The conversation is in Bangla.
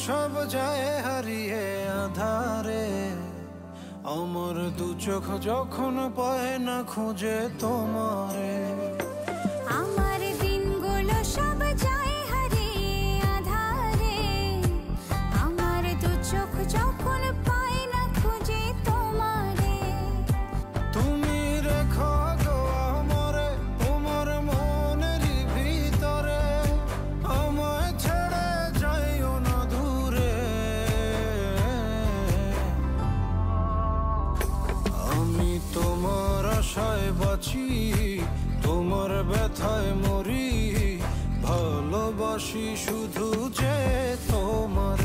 সব যায় হারিয়ে আধারে, আমার দু চোখ যখন পায় না খুঁজে তোমারে। আমার দিনগুলো সব যায় হারিয়ে আধারে, আমার দু চোখ যখন পায় না খুঁজে তোমারে। তুমি রেখো গো আমারে তোমার মনেরই ভিতরে, আমায় ছেড়ে যাইও না দূরে। আমি তোমার আশায় বাঁচি, তোমার ব্যথায় মরি, ভালোবাসি শুধু যে তোমার।